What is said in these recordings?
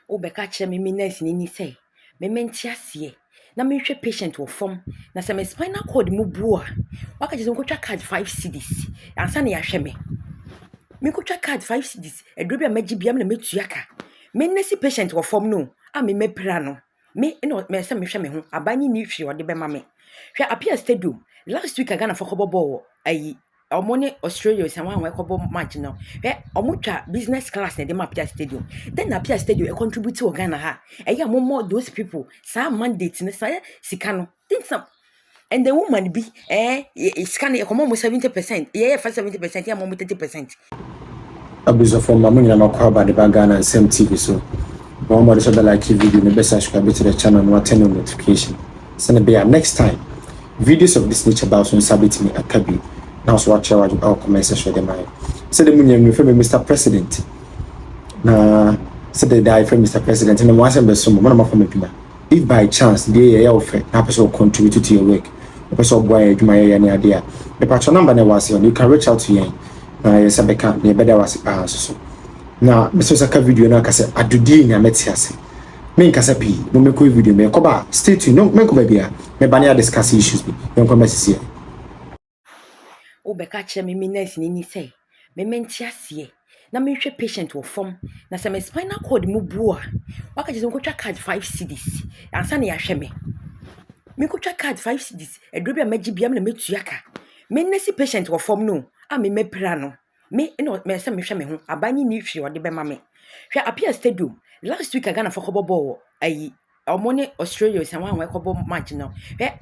Obeka kyerɛ me nurse ni say me menti aseɛ na mehwɛ patient wɔ fam na sɛ me spinal cord mu bu a waka kyerɛ sɛ nkotwa card 5 cedis ansa na yɛahwɛ me nkotwa card 5 cedis aduro bi a magye biam na metua ka me nurse patient wɔ fam no a me mepra no me no me sɛ mehwɛ me ho abanye ni hwe ɔde bɛma me hwɛ apia stadium last week Ghana for kɔbɔ ayi omo ne Australia say wan kɔbɔ match no hwɛ omo twa business class na de ma apia stadium then apia stadium contribute to Ghana ha ɛyɛ more those people sa mandate ne sa sika no think some and the woman be scan e come almost 70% yeah for 70% yeah more 30%. Abuso from Mamunya no kwa ba de Ghana and same TV so one more so like video the best subscribe to the channel and turn on notification send be next time videos of this nature about on sabit me akabi now so watch our comment section dem I say the munya me from Mr. President na say the die from Mr. President and one say so mo na from pima if by chance they offer na person contribute to your work person boy adwuma ya ne ade a the patron number na was on you can reach out to you yes abeka na beda was so na me so saka video na ka say AddoDee nya metiase me nka say pi mo me ko video me ko ba stay tuned no me ko ba bia me ba na discuss issues bi yon ko message here Obeka kyerɛ me nurse ni say me menti aseɛ na mehwɛ patient wɔ fam na sɛ me spinal cord mu bu a waka kyerɛ sɛ nkotwa card 5 cedis ansa na yɛahwɛ me nkotwa card 5 cedis aduro bi a magye biam na metua ka me nurse patient wɔ fam no a me mepra no me no me sɛ mehwɛ me ho abanye ni hwe ɔde bɛma me hwɛ apia stadium last week Ghana for kɔbɔ ayi omo ne Australia say wan kɔbɔ match no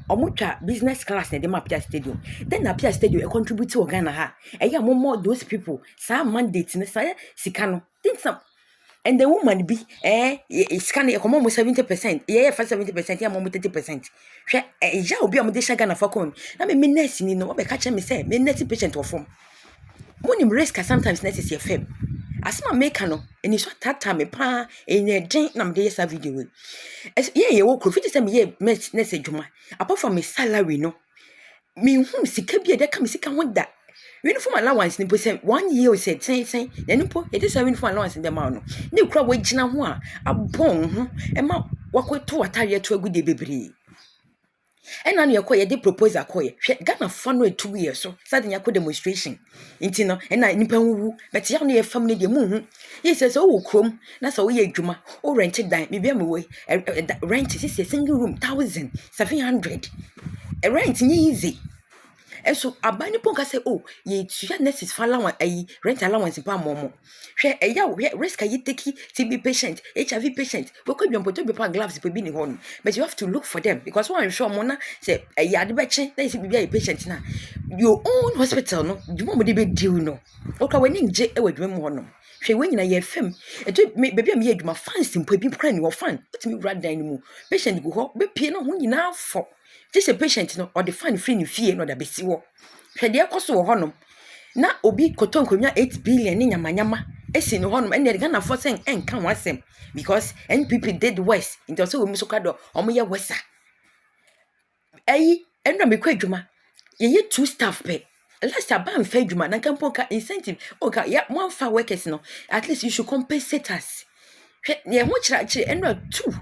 omo twa business class na de ma apia stadium then apia stadium contribute to Ghana ha ɛyɛ more those people sa mandate ne sa sika no think some and the woman be scan e come almost 70% yeah for 70% yeah more 30%. Hwɛ ɛya obi a mo de hye Ghana for come na me nurse ni no obeka kyerɛ me say me nurse patient wɔ fam monim risk sometimes nurses ye fam asema make no eni so tata me pa enye den na me dey sa video we ye wo kro fiti say me ye nurse adwuma apart from me salary no me hu sika bi e de ka me sika ho da uniform allowance ni po say 1 year we say ten na po e dey say uniform allowance dem ma no ne kura we gina ho a abon ho e ma wakoto atare to agude bebre and now you de proposal koye Ghana fan no 2 years so sad nya ko demonstration nti no and na nipa wu but ya no ye family de mu hu yes say wo krom na so wo ye adwuma o rent dan me bia me we rent is a single room 1,700 rent ni easy so abani ponka say oh ye tua nurses fa allowance rent allowance pa momo hwe eya risk ayi take TB patient HIV patient we ko dwompoto be pa gloves pe bi ni hon but you have to look for them because one sure mo na say eya de beche na isi bibia patient na your own hospital no dwuma mo de be deal no o ka wani nje e wadwuma mo hono hwe we nyina ye fam eto bebia me ye adwuma fans mpo bi pra ni wo fan otimi wura dan ni mu patient go ho be pie no ho nyina afọ just a patient no or the fan free ni fie no da besi wo hwede ekoso wo honom na obi kotonkonya 8 billion ni nyamanyama esi no honom ene Ghana for sen enka ho asem because NPP did worse into so we musokado omo ye wesa enra me kwa adwuma ye 2 staff pe last aban fa adwuma na kampo ka incentive okay ya mo fa workers no at least you should compensate us ye ho kira enra 2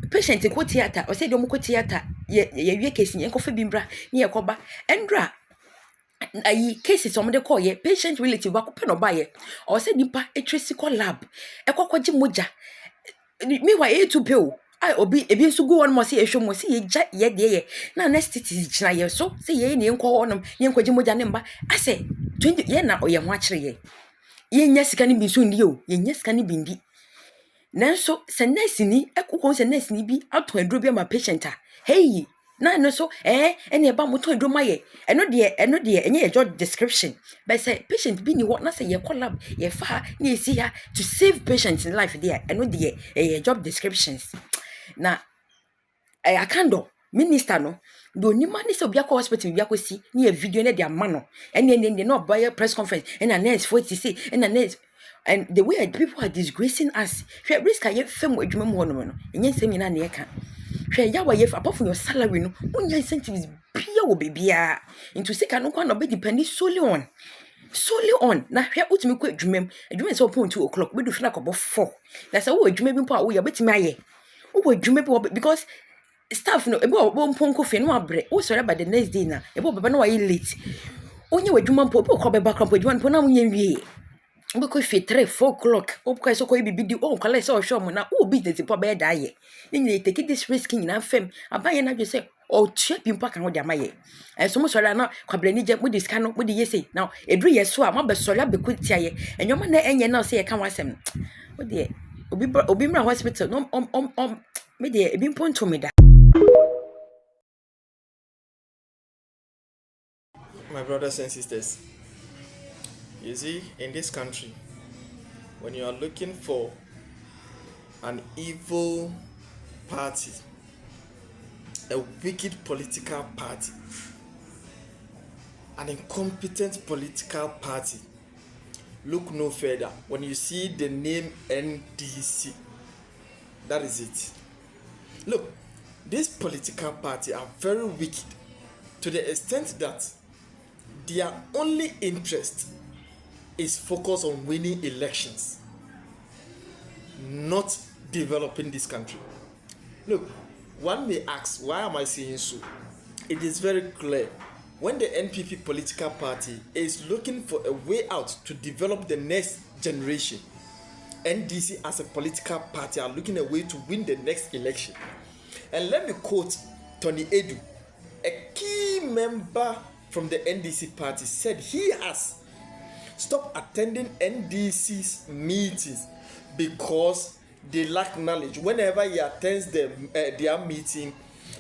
patient ko theater o say de mo ko theater ye wie case ye ko fa bimbra ne ye koba endra ayi cases omo de call ye patient relative ba ko pe no ba ye o say nipa etresical lab ekokwaje moja me wa e to pay o ai obi ebi nso go on mo say ehwo mo say ye ja ye de ye na anesthetic gina ye so say ye ne enko honom ye nkwaje moja ne mba ase 20 ye na o ye ho akire ye nya sika ne bi so ndi o ye nya sika ne bi ndi nanso se nurse ni ekokon se nurse ni bi ato aduro bi ma patient a hey na no so ene ba moto aduro ma ye eno de enye ye job description but say patient bi ni what na say ye collab ye fa na ye see her to save patients in life there eno de job descriptions na akando minister no do ni mani so bia ko hospital bia ko si ni e video na de amano ene no buy press conference ena nurse for to say ena nurse. And the way people are disgracing us, she risk a fem with Jummo, and yes, seminar near can. She yawa yef apart from your salary, no, when your incentives pure will be into sick and no one be depending solely on. solely on na hwɛ wotumi kɔ adwuma sɛ ɔpɔn 2 o'clock bɛdu fina kɔbɔ 4 na sɛ wowɔ adwuma bi mpo a woyɛ wobɛtumi ayɛ wowɔ adwuma bi wɔ because staff no ebi wɔ mpo nkɔ fie no abrɛ wosɔre ba the next day na ebi wɔ bɛba na wayɛ late wonyɛ w'adwuma mpo obi wɔ kɔ bɛba krampo adwuma mpo na wonyɛ wie wobɛkɔ fie 3-4 o'clock wobɛkɔ sɛ kɔyɛ bibi di kɔlɛ sɛ ɔhwɛ ɔmo na wowɔ business mpo bɛyɛ da ayɛ ne nyina take this risk nyinaa fam abayɛ no adwe sɛ ɔtua bi mpo aka ho de ama yɛ ɛso mo sɔre na kwabrani gye mo de sika no mo de yɛsɛ na eduru yɛ so a mo abɛsɔre abɛkɔ tia yɛ ɛnyɔma na ɛnyɛ na sɛ yɛ ka ho asɛm wo de obi mra hospital no me de ebi mpo nto me da. My brothers and sisters, you see, in this country, when you are looking for an evil party, a wicked political party, an incompetent political party, look no further. When you see the name NDC, that is it. Look, this political party are very wicked to the extent that their only interest is focused on winning elections, not developing this country. Look, one may ask, why am I saying so? It is very clear. When the NPP political party is looking for a way out to develop the next generation, NDC as a political party are looking a way to win the next election. And let me quote Tony Edu, a key member from the NDC party, said he has stopped attending NDC's meetings because they lack knowledge. Whenever he attends their meeting,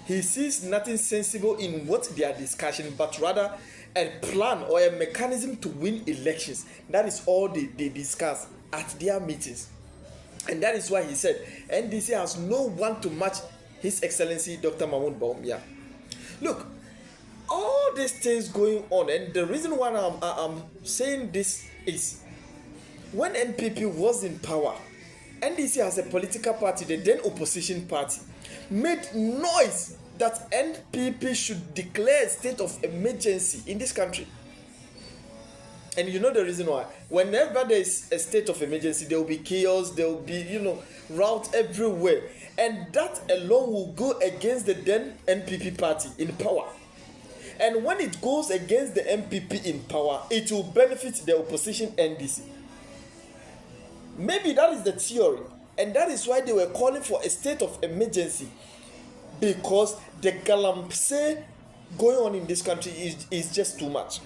he sees nothing sensible in what they are discussing, but rather a plan or a mechanism to win elections. That is all they discuss at their meetings. And that is why he said NDC has no one to match His Excellency Dr. Mahmoud Bawumia. Look, all these things going on, and the reason why I'm saying this is when NPP was in power, NDC as a political party, the then opposition party, made noise that NPP should declare a state of emergency in this country. And you know the reason why. Whenever there is a state of emergency, there will be chaos, there will be, rout everywhere. And that alone will go against the then NPP party in power. And when it goes against the NPP in power, it will benefit the opposition NDC. Maybe that is the theory. And that is why they were calling for a state of emergency. Because the Galamsey going on in this country is just too much.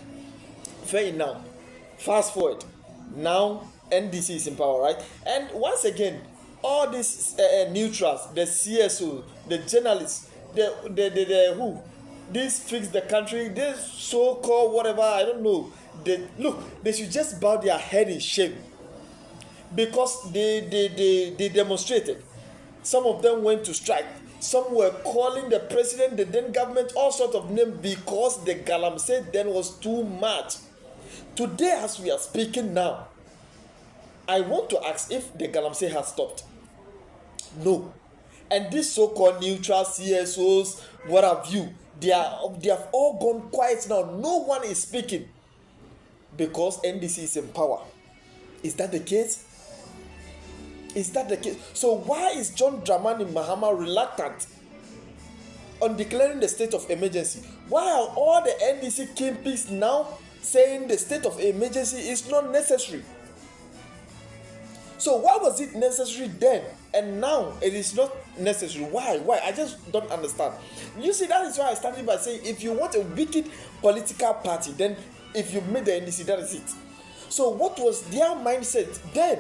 Fair enough. Fast forward. Now NDC is in power, right? And once again, all these neutrals, the CSO, the journalists, the who, this fix the country, this so-called whatever, I don't know. They should just bow their head in shame. Because they demonstrated. Some of them went to strike. Some were calling the president, the then government, all sorts of names because the Galamsey then was too much. Today, as we are speaking now, I want to ask if the Galamsey has stopped. No. And these so-called neutral CSOs, what have you, they have all gone quiet now. No one is speaking because NDC is in power. Is that the case? Is that the case? So why is John Dramani Mahama reluctant on declaring the state of emergency? Why are all the NDC kingpins now saying the state of emergency is not necessary? So why was it necessary then and now it is not necessary? Why? I just don't understand. You see, that is why I started by saying if you want a wicked political party, then if you made the NDC, that is it. So what was their mindset then?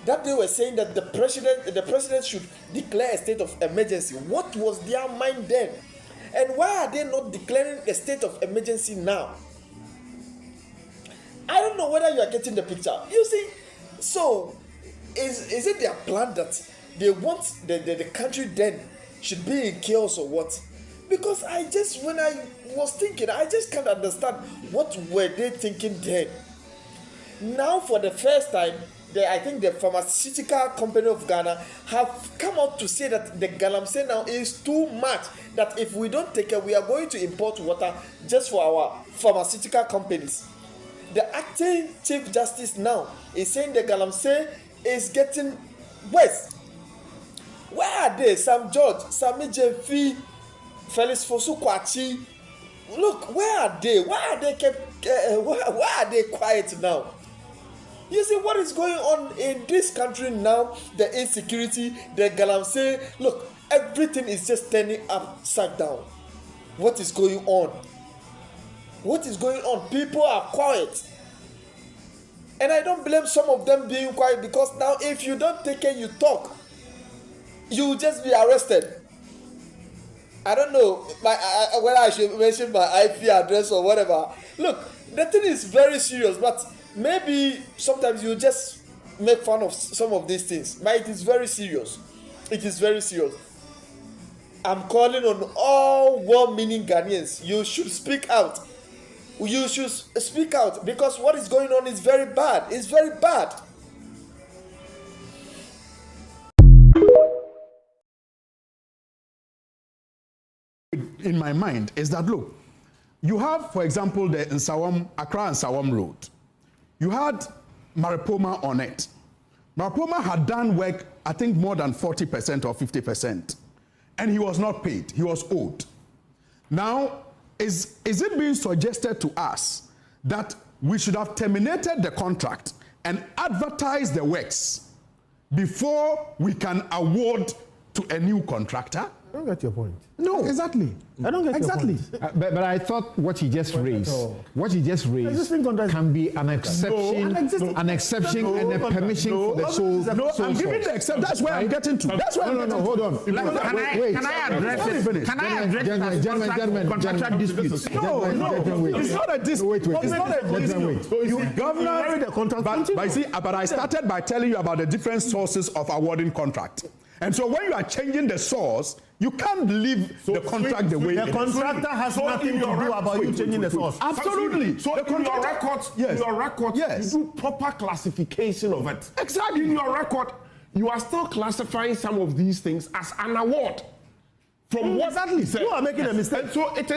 That they were saying that the president should declare a state of emergency. What was their mind then? And why are they not declaring a state of emergency now? I don't know whether you are getting the picture. You see, so is it their plan that they want the country then should be in chaos or what? Because when I was thinking, I just can't understand what were they thinking then. Now for the first time, I think the pharmaceutical company of Ghana have come out to say that the Galamsey now is too much. That if we don't take care, we are going to import water just for our pharmaceutical companies. The acting Chief Justice now is saying the Galamsey is getting worse. Where are they? Sam George, Sami Jemfi, Felix Fosu Kwachi. Look, where are they? Why are they kept? Why are they quiet now? You see what is going on in this country now? The insecurity, the Galamsey. Look, everything is just turning upside down. What is going on? What is going on? People are quiet. And I don't blame some of them being quiet, because now if you don't take care, you talk, you will just be arrested. I don't know whether I should mention my IP address or whatever. Look, the thing is very serious, but maybe sometimes you just make fun of some of these things. But it is very serious. It is very serious. I'm calling on all well-meaning Ghanaians. You should speak out. You should speak out, because what is going on is very bad. It's very bad. In my mind is that, look, you have, for example, the Accra and Sawam Road. You had Maripoma on it. Maripoma had done work, I think, more than 40% or 50%. And he was not paid. He was owed. Now, is it being suggested to us that we should have terminated the contract and advertised the works before we can award to a new contractor? I don't get your point. No. Exactly. I don't get your point. But I thought what he just raised can be an exception, an exception and a permission for the sole. No, I'm giving the exception. That's where I'm getting to. That's where hold on. Can I address it? Can I address contractual disputes? No. It's not a dispute. It's not a dispute. So you govern the contract. But I started by telling you about the different sources of awarding contract. And so when you are changing the source, you can't leave the contract the way it is. The contractor has nothing to do about you changing the source. Absolutely. So in your records, you do proper classification of it. Exactly. In your record, you are still classifying some of these things as an award. From what exactly said. You are making a mistake. And so it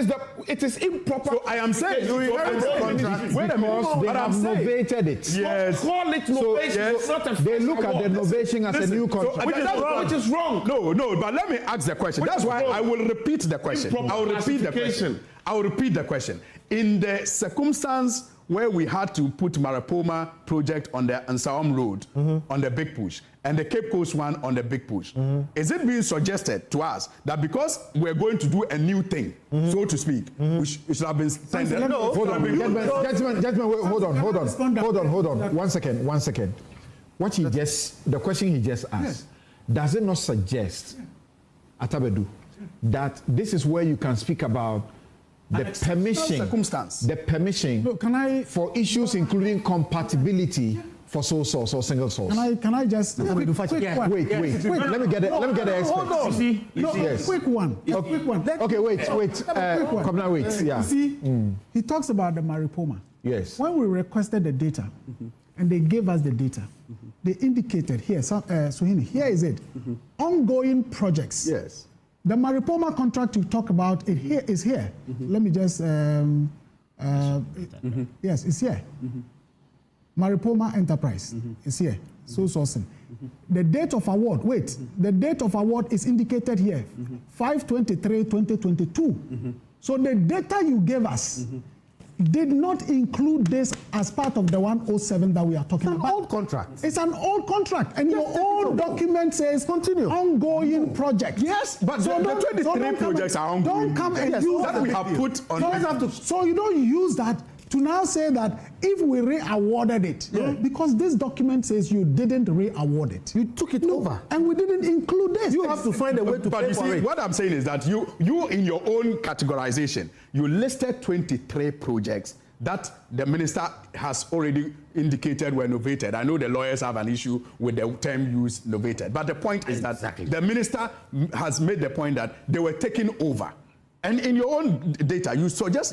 is improper. So I am saying you inherit the contract because they have novated it. Yes. Call it novation. It's not a they look at the novation as a new contract. Which is wrong. No, but let me ask the question. That's why I will repeat the question. I will repeat the question. In the circumstance where we had to put Maripoma project on the Ansawam Road on the big push and the Cape Coast one on the big push, is it being suggested to us that because we're going to do a new thing, so to speak, we should have been sending? No, hold on, gentlemen, hold on. One second. The question he just asked, does it not suggest, Atabedu, that this is where you can speak about the permission for issues including compatibility for sole source or single source? Can I just wait. Let me get the expert. Quick one. Okay, wait. Come now, wait. Yeah. See, he talks about the Maripoma. Yes. When we requested the data, and they gave us the data, they indicated here, Suhini, here is it. Ongoing projects. Yes. The Maripoma contract you talk about is here. Let me just yes, it's here. Maripoma Enterprise is here. So sourcing. The date of award, the date of award is indicated here. 5/23/2022. So the data you gave us did not include this as part of the 107 that we are talking about. It's an old contract. It's an old contract, and your old document says ongoing project. Yes, but so the 23 projects are ongoing. Don't come and use that we have put on. So you don't use that to now say that if we re-awarded it, because this document says you didn't re-award it. You took it over. And we didn't include this. You have to find a way to pay for it. What I'm saying is that you in your own categorization, you listed 23 projects that the minister has already indicated were novated. I know the lawyers have an issue with the term used novated, but the point is that the minister has made the point that they were taken over. And in your own data, you showed us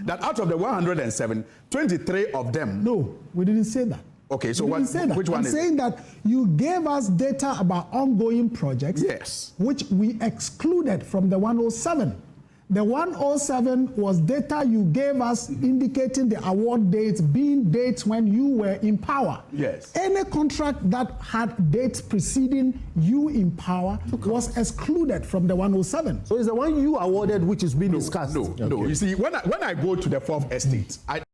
that out of the 107, 23 of them. No, we didn't say that. Okay, so which one? I'm saying that you gave us data about ongoing projects, yes, which we excluded from the 107. The 107 was data you gave us indicating the award dates being dates when you were in power. Yes. Any contract that had dates preceding you in power was excluded from the 107. So it's the one you awarded which is being discussed. No. You see, when I go to the 4th estate,